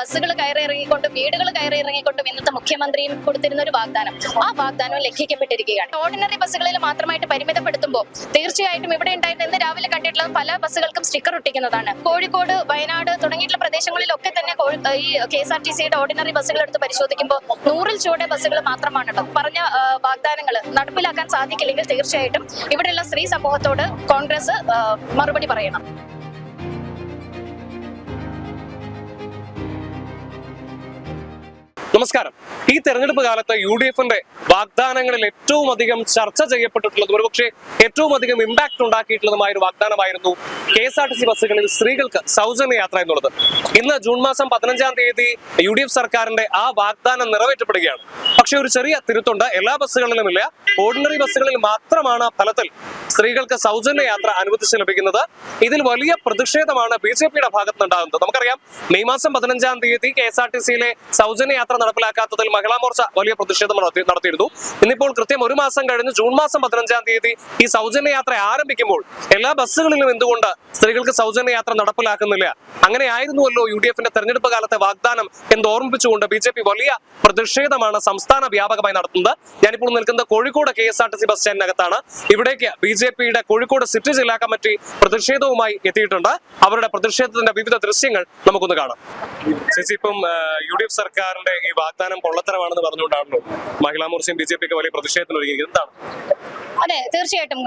ബസ്സുകൾ കയറി ഇറങ്ങിക്കൊണ്ടും വീടുകൾ കയറി ഇറങ്ങിക്കൊണ്ടും ഇന്നത്തെ മുഖ്യമന്ത്രിയും കൊടുത്തിരുന്ന ഒരു വാഗ്ദാനം, ആ വാഗ്ദാനം ലംഘിക്കപ്പെട്ടിരിക്കുകയാണ്. ഓർഡിനറി ബസ്സുകളിൽ മാത്രമായിട്ട് പരിമിതപ്പെടുത്തുമ്പോൾ തീർച്ചയായിട്ടും ഇവിടെ ഉണ്ടായിരുന്ന ഇന്ന് രാവിലെ കണ്ടിട്ടുള്ള പല ബസ്സുകൾക്കും സ്റ്റിക്കർ ഒട്ടിക്കുന്നതാണ്. കോഴിക്കോട്, വയനാട് തുടങ്ങിയിട്ടുള്ള പ്രദേശങ്ങളിലൊക്കെ തന്നെ ഈ KSRTCയുടെ ഓർഡിനറി ബസ്സുകൾ എടുത്ത് പരിശോധിക്കുമ്പോൾ 100-ൽ ചുവടെ ബസ്സുകൾ മാത്രമാണുള്ളത്. പറഞ്ഞ വാഗ്ദാനങ്ങൾ നടപ്പിലാക്കാൻ സാധിക്കില്ലെങ്കിൽ തീർച്ചയായിട്ടും ഇവിടെയുള്ള സ്ത്രീ സമൂഹത്തോട് കോൺഗ്രസ് മറുപടി പറയണം. നമസ്കാരം. ഈ തെരഞ്ഞെടുപ്പ് കാലത്ത് UDFന്റെ വാഗ്ദാനങ്ങളിൽ ഏറ്റവും അധികം ചർച്ച ചെയ്യപ്പെട്ടിട്ടുള്ളതും ഒരുപക്ഷെ ഏറ്റവും അധികം ഇമ്പാക്ട് ഉണ്ടാക്കിയിട്ടുള്ളതുമായ ഒരു വാഗ്ദാനമായിരുന്നു KSRTC ബസ്സുകളിൽ സ്ത്രീകൾക്ക് സൗജന്യ യാത്ര എന്നുള്ളത്. ഇന്ന് ജൂൺ മാസം 15-ാം തീയതി UDF സർക്കാരിന്റെ ആ വാഗ്ദാനം നിറവേറ്റപ്പെടുകയാണ്. പക്ഷെ ഒരു ചെറിയ തിരുത്തുണ്ട്. എല്ലാ ബസ്സുകളിലുമില്ല, ഓർഡിനറി ബസ്സുകളിൽ മാത്രമാണ് ഫലത്തിൽ സ്ത്രീകൾക്ക് സൗജന്യ യാത്ര അനുവദിച്ച് ലഭിക്കുന്നത്. ഇതിൽ വലിയ പ്രതിഷേധമാണ് BJPയുടെ ഭാഗത്തുനിന്നുണ്ടാകുന്നത്. നമുക്കറിയാം, മെയ് മാസം 15-ാം തീയതി KSRTCയിലെ സൗജന്യ യാത്ര നടപ്പിലാക്കാത്തതിൽ മഹിളാ മോർച്ച വലിയ പ്രതിഷേധം നടത്തിയിരുന്നു. ഇന്നിപ്പോൾ കൃത്യം ഒരു മാസം കഴിഞ്ഞ് ജൂൺ മാസം 15-ാം തീയതി ഈ സൗജന്യ യാത്ര ആരംഭിക്കുമ്പോൾ എല്ലാ ബസ്സുകളിലും എന്തുകൊണ്ട് സ്ത്രീകൾക്ക് സൗജന്യ യാത്ര നടപ്പിലാക്കുന്നില്ല? അങ്ങനെ ആയിരുന്നുവല്ലോ UDFന്റെ തെരഞ്ഞെടുപ്പ് കാലത്തെ വാഗ്ദാനം എന്ന് ഓർമ്മിപ്പിച്ചുകൊണ്ട് BJP വലിയ പ്രതിഷേധമാണ് സംസ്ഥാന വ്യാപകമായി നടത്തുന്നത്. ഞാനിപ്പോൾ നിൽക്കുന്നത് കോഴിക്കോട് KSRTC ബസ് സ്റ്റാൻഡിനകത്താണ്. ഇവിടേക്ക് BJPയുടെ കോഴിക്കോട് സിറ്റി ജില്ലാ കമ്മിറ്റി പ്രതിഷേധവുമായി എത്തിയിട്ടുണ്ട്. അവരുടെ പ്രതിഷേധത്തിന്റെ വിവിധ ദൃശ്യങ്ങൾ നമുക്കൊന്ന് കാണാം. ചേച്ചി, ഇപ്പം UDF സർക്കാരിന്റെ ഈ വാഗ്ദാനം പൊള്ളത്തരമാണെന്ന് പറഞ്ഞുകൊണ്ടാണല്ലോ മഹിളാ മോർച്ചയും BJPക്ക് വലിയ പ്രതിഷേധത്തിന് ഒരുങ്ങിയിരിക്കുന്നത്. എന്താണ്? അതെ, തീർച്ചയായിട്ടും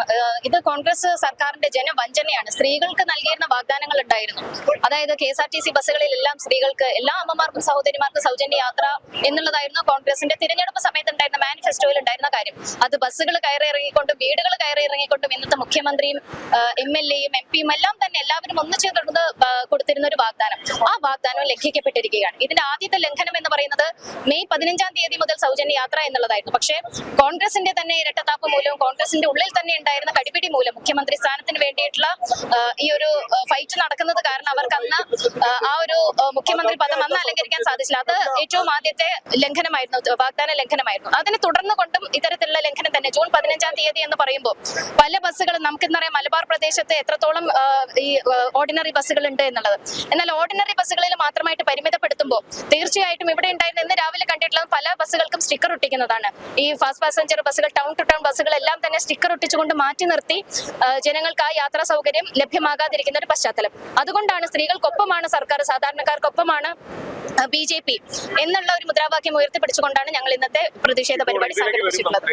ഇത് കോൺഗ്രസ് സർക്കാരിന്റെ ജനവഞ്ചനയാണ്. സ്ത്രീകൾക്ക് നൽകിയിരുന്ന വാഗ്ദാനങ്ങൾ ഉണ്ടായിരുന്നു. അതായത് KSRTC ബസ്സുകളിലെല്ലാം സ്ത്രീകൾക്ക്, എല്ലാ അമ്മമാർക്കും സഹോദരിമാർക്കും സൗജന്യ യാത്ര എന്നുള്ളതായിരുന്നു കോൺഗ്രസിന്റെ തിരഞ്ഞെടുപ്പ് സമയത്ത് ഉണ്ടായിരുന്ന മാനിഫെസ്റ്റോയിൽ ഉണ്ടായിരുന്ന കാര്യം. അത് ബസ്സുകൾ കയറി ഇറങ്ങിക്കൊണ്ടും വീടുകൾ കയറി ഇറങ്ങിക്കൊണ്ടും ഇന്നത്തെ മുഖ്യമന്ത്രിയും MLAയും MP-യും എല്ലാം തന്നെ എല്ലാവരും ഒന്നിച്ചു ചേർന്ന് കൊടുത്തിരുന്ന ഒരു വാഗ്ദാനം, ആ വാഗ്ദാനം ലംഘിക്കപ്പെട്ടിരിക്കുകയാണ്. ഇതിന്റെ ആദ്യത്തെ ലംഘനം എന്ന് പറയുന്നത് മെയ് 15-ാം തീയതി മുതൽ സൗജന്യ യാത്ര എന്നുള്ളതായിരുന്നു. പക്ഷേ കോൺഗ്രസിന്റെ തന്നെ ഇരട്ടത്താപ്പ് മൂലവും കോൺഗ്രസിന്റെ ഉള്ളിൽ തന്നെ ഉണ്ടായിരുന്ന കടിപിടി മൂലം മുഖ്യമന്ത്രി സ്ഥാനത്തിന് വേണ്ടിയിട്ടുള്ള ഈ ഒരു ഫൈറ്റ് നടക്കുന്നത് കാരണം അവർക്ക് അന്ന് ആ ഒരു മുഖ്യമന്ത്രി പദം അന്ന് അലങ്കരിക്കാൻ സാധിച്ചില്ല. അത് ഏറ്റവും ആദ്യത്തെ ലംഘനമായിരുന്നു, വാഗ്ദാന ലംഘനമായിരുന്നു. അതിനെ തുടർന്ന് കൊണ്ടും ഇത്തരത്തിലുള്ള ലംഘനം തന്നെ. ജൂൺ 15-ാം തീയതി എന്ന് പറയുമ്പോൾ പല ബസ്സുകളും നമുക്കിന്നറിയാം മലബാർ പ്രദേശത്ത് എത്രത്തോളം ഈ ഓർഡിനറി ബസ്സുകൾ ഉണ്ട് എന്നുള്ളത്. എന്നാൽ ഓർഡിനറി ബസ്സുകളിൽ മാത്രമായിട്ട് പരിമിതപ്പെടുത്തുമ്പോൾ തീർച്ചയായിട്ടും ഇവിടെ ഉണ്ടായിരുന്ന ഇന്ന് രാവിലെ കണ്ടിട്ടുള്ള പല ബസ്സുകൾക്കും സ്റ്റിക്കർ ഒട്ടിക്കുന്നതാണ്. ഈ ഫാസ്റ്റ് പാസഞ്ചർ ബസ്സുകൾ, ടൗൺ ടു ടൗൺ ബസ്സുകളെല്ലാം തന്നെ സ്റ്റിക്കർ ഒട്ടിച്ചുകൊണ്ട് മാറ്റി നിർത്തി ജനങ്ങൾക്ക് ആ യാത്രാ സൗകര്യം ലഭ്യമാകാതിരിക്കുന്ന ഒരു പശ്ചാത്തലം. അതുകൊണ്ടാണ് സ്ത്രീകൾക്കൊപ്പമാണ് സർക്കാർ, സാധാരണക്കാർക്കൊപ്പമാണ് BJP എന്നുള്ള ഒരു മുദ്രാവാക്യം ഉയർത്തിപ്പിടിച്ചുകൊണ്ടാണ് ഞങ്ങൾ ഇന്നത്തെ പ്രതിഷേധ പരിപാടി സംഘടിപ്പിച്ചിട്ടുള്ളത്.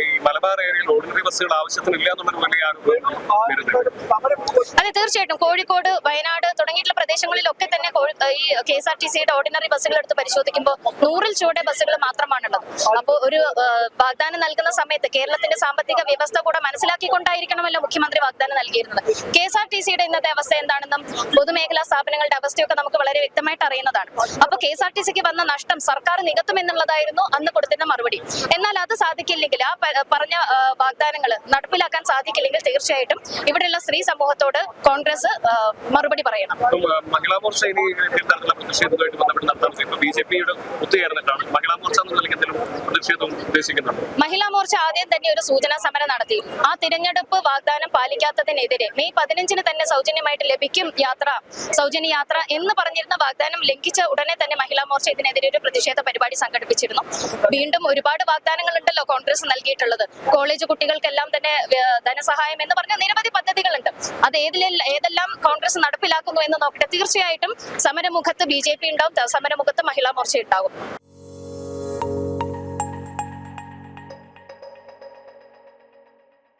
അതെ, തീർച്ചയായിട്ടും കോഴിക്കോട്, വയനാട് തുടങ്ങിയിട്ടുള്ള പ്രദേശങ്ങളിലൊക്കെ തന്നെ ഈ KSRTCയുടെ ഓർഡിനറി ബസ്സുകൾ എടുത്ത് പരിശോധിക്കുമ്പോൾ 100-ൽ ചുവടെ ബസ്സുകൾ മാത്രമാണുള്ളത്. അപ്പോൾ ഒരു വാഗ്ദാനം നൽകുന്ന സമയത്ത് കേരളത്തിന്റെ സാമ്പത്തിക വ്യവസ്ഥ കൂടെ മനസ്സിലാക്കിക്കൊണ്ടായിരിക്കണമല്ലോ മുഖ്യമന്ത്രി വാഗ്ദാനം നൽകിയിരുന്നത്. KSRTCയുടെ ഇന്നത്തെ അവസ്ഥ എന്താണെന്നും പൊതുമേഖലാ സ്ഥാപനങ്ങളുടെ അവസ്ഥയൊക്കെ നമുക്ക് വളരെ വ്യക്തമായിട്ട് അറിയുന്നതാണ്. അപ്പൊ KSRTCക്ക് വന്ന നഷ്ടം സർക്കാർ നികത്തുമെന്നുള്ളതായിരുന്നു അന്ന് കൊടുത്തിരുന്ന മറുപടി. എന്നാൽ അത് സാധിക്കില്ലെങ്കിൽ, ആ പറഞ്ഞ വാഗ്ദാനങ്ങൾ നടപ്പിലാക്കാൻ സാധിക്കില്ലെങ്കിൽ തീർച്ചയായിട്ടും ഇവിടെയുള്ള സ്ത്രീ സമൂഹത്തോട് കോൺഗ്രസ് മറുപടി പറയണം. മഹിളാ മോർച്ച മഹിളാ മോർച്ച ആദ്യം തന്നെ ഒരു സൂചനാ സമരം നടത്തി. ആ തിരഞ്ഞെടുപ്പ് വാഗ്ദാനം പാലിക്കാത്തതിനെതിരെ മെയ് 15-ന് തന്നെ സൗജന്യമായിട്ട് ലഭിക്കും സൗജന്യ യാത്ര എന്ന് പറഞ്ഞിരുന്ന വാഗ്ദാനം ലംഘിച്ച ഉടനെ തന്നെ മഹിളാ മോർച്ച ഇതിനെതിരെ ഒരു പ്രതിഷേധ പരിപാടി സംഘടിപ്പിച്ചിരുന്നു. വീണ്ടും ഒരുപാട് വാഗ്ദാനങ്ങൾ ഉണ്ടല്ലോ കോൺഗ്രസ് നൽകിയിട്ടുള്ളത്. കോളേജ് കുട്ടികൾക്കെല്ലാം തന്നെ ധനസഹായം എന്ന് പറഞ്ഞ നിരവധി പദ്ധതികളുണ്ട്. അത് ഏതെല്ലാം കോൺഗ്രസ് നടപ്പിലാക്കുന്നു എന്ന് നോക്കട്ടെ. തീർച്ചയായിട്ടും സമരമുഖത്ത് BJP ഉണ്ടാവും, സമരമുഖത്ത് മഹിളാ മോർച്ച ഉണ്ടാവും.